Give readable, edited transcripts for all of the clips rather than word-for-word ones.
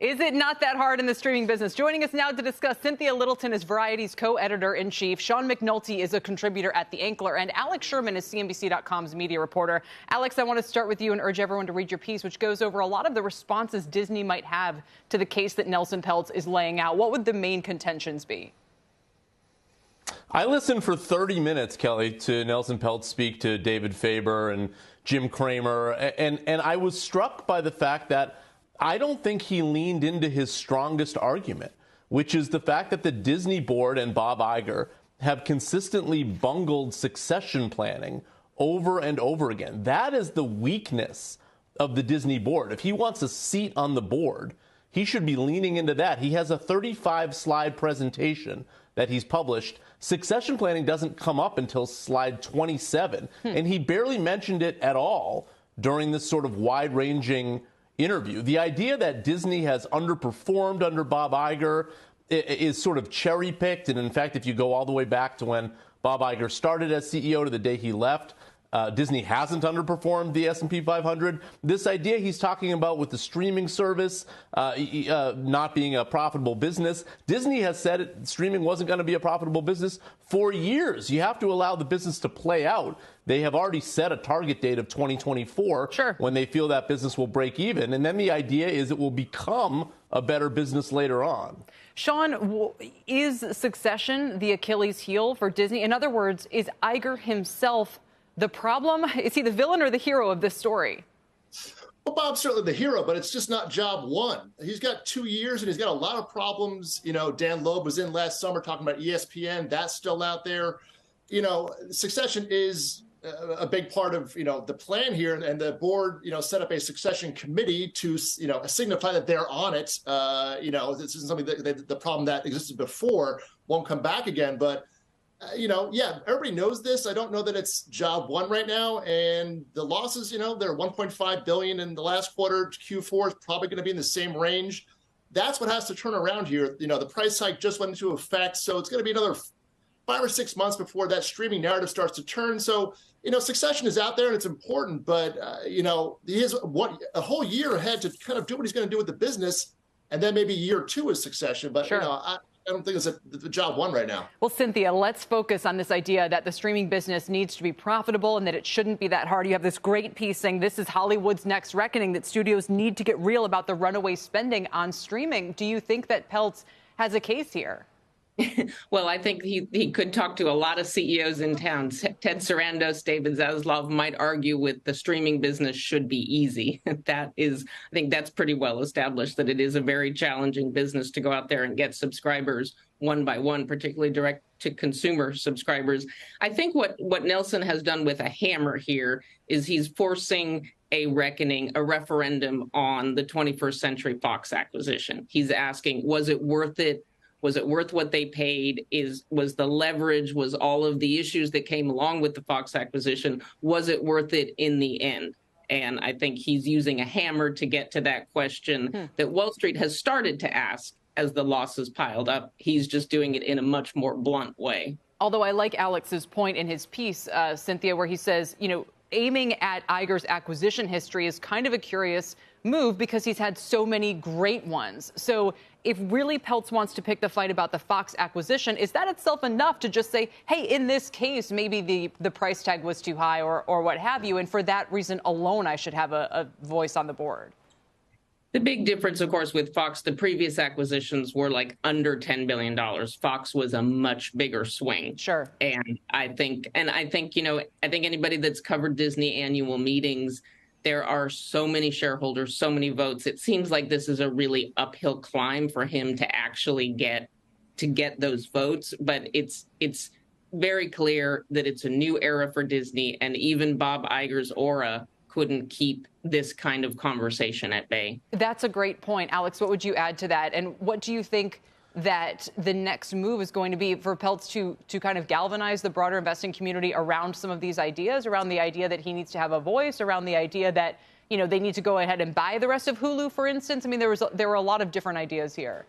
Is it not that hard in the streaming business? Joining us now to discuss, Cynthia Littleton is Variety's co-editor-in-chief. Sean McNulty is a contributor at The Ankler. And Alex Sherman is CNBC.com's media reporter. Alex, I want to start with you and urge everyone to read your piece, which goes over a lot of the responses Disney might have to the case that Nelson Peltz is laying out. What would the main contentions be? I listened for 30 minutes, Kelly, to Nelson Peltz speak to David Faber and Jim Cramer, and I was struck by the fact that I don't think he leaned into his strongest argument, which is the fact that the Disney board and Bob Iger have consistently bungled succession planning over and over again. That is the weakness of the Disney board. If he wants a seat on the board, he should be leaning into that. He has a 35-slide presentation that he's published. Succession planning doesn't come up until slide 27, and he barely mentioned it at all during this sort of wide-ranging interview. The idea that Disney has underperformed under Bob Iger is sort of cherry-picked, and in fact, if you go all the way back to when Bob Iger started as CEO to the day he left, Disney hasn't underperformed the S&P 500. This idea he's talking about with the streaming service not being a profitable business, Disney has said streaming wasn't going to be a profitable business for years. You have to allow the business to play out. They have already set a target date of 2024 when they feel that business will break even. And then the idea is it will become a better business later on. Sean, is succession the Achilles heel for Disney? In other words, is Iger himself the problem? Is he the villain or the hero of this story? Well, Bob's certainly the hero, but it's just not job one. He's got 2 years and he's got a lot of problems. You know, Dan Loeb was in last summer talking about ESPN. That's still out there. You know, succession is a big part of, you know, the plan here. And the board, you know, set up a succession committee to, you know, signify that they're on it. You know, this is something that the problem that existed before won't come back again. But you know, yeah, everybody knows this. I don't know that it's job one right now. And the losses, you know, they're $1.5 billion in the last quarter. Q4 is probably going to be in the same range. That's what has to turn around here. You know, the price hike just went into effect. So it's going to be another 5 or 6 months before that streaming narrative starts to turn. So, you know, succession is out there and it's important. But, you know, he has a whole year ahead to kind of do what he's going to do with the business. And then maybe year two is succession. But, you know, I don't think it's the job one right now. Well, Cynthia, let's focus on this idea that the streaming business needs to be profitable and that it shouldn't be that hard. You have this great piece saying this is Hollywood's next reckoning, that studios need to get real about the runaway spending on streaming. Do you think that Peltz has a case here? Well, I think he could talk to a lot of CEOs in town. Ted Sarandos, David Zaslav might argue with the streaming business should be easy. I think that's pretty well established, that it is a very challenging business to go out there and get subscribers one by one, particularly direct to consumer subscribers. I think what Nelson has done with a hammer here is he's forcing a reckoning, a referendum on the 21st Century Fox acquisition. He's asking, was it worth it? Was it worth what they paid? Was the leverage, was all of the issues that came along with the Fox acquisition, was it worth it in the end? And I think he's using a hammer to get to that question that Wall Street has started to ask as the losses piled up. He's just doing it in a much more blunt way. Although I like Alex's point in his piece, Cynthia, where he says, you know, aiming at Iger's acquisition history is kind of a curious move because he's had so many great ones. So if really Peltz wants to pick the fight about the Fox acquisition, is that itself enough to just say, hey, in this case, maybe the price tag was too high or what have you, and for that reason alone, I should have a voice on the board? The big difference, of course, with Fox, the previous acquisitions were like under $10 billion. Fox was a much bigger swing. Sure. And I think, you know, I think anybody that's covered Disney annual meetings, there are so many shareholders, so many votes. It seems like this is a really uphill climb for him to actually get those votes. But it's very clear that it's a new era for Disney, and even Bob Iger's aura couldn't keep this kind of conversation at bay. That's a great point. Alex, what would you add to that? And what do you think that the next move is going to be for Peltz to kind of galvanize the broader investing community around some of these ideas, around the idea that he needs to have a voice, around the idea that, you know, they need to go ahead and buy the rest of Hulu, for instance? I mean, there were a lot of different ideas here.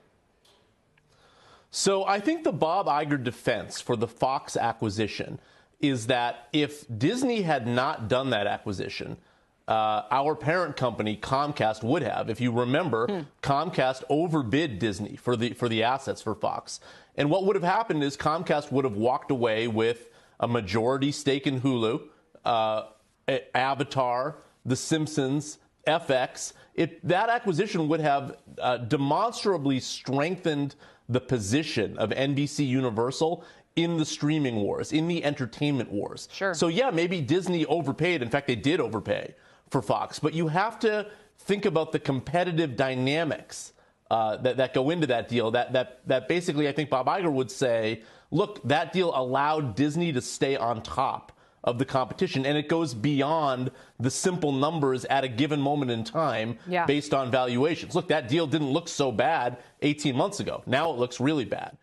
So I think the Bob Iger defense for the Fox acquisition is that if Disney had not done that acquisition, our parent company, Comcast, would have. If you remember, Comcast overbid Disney for the assets for Fox. And what would have happened is Comcast would have walked away with a majority stake in Hulu, Avatar, The Simpsons, FX. That acquisition would have demonstrably strengthened the position of NBC Universal in the streaming wars, in the entertainment wars. Sure. So yeah, maybe Disney overpaid. In fact, they did overpay for Fox. But you have to think about the competitive dynamics that go into that deal. That basically, I think Bob Iger would say, look, that deal allowed Disney to stay on top of the competition, and it goes beyond the simple numbers at a given moment in time based on valuations. Look, that deal didn't look so bad 18 months ago. Now it looks really bad.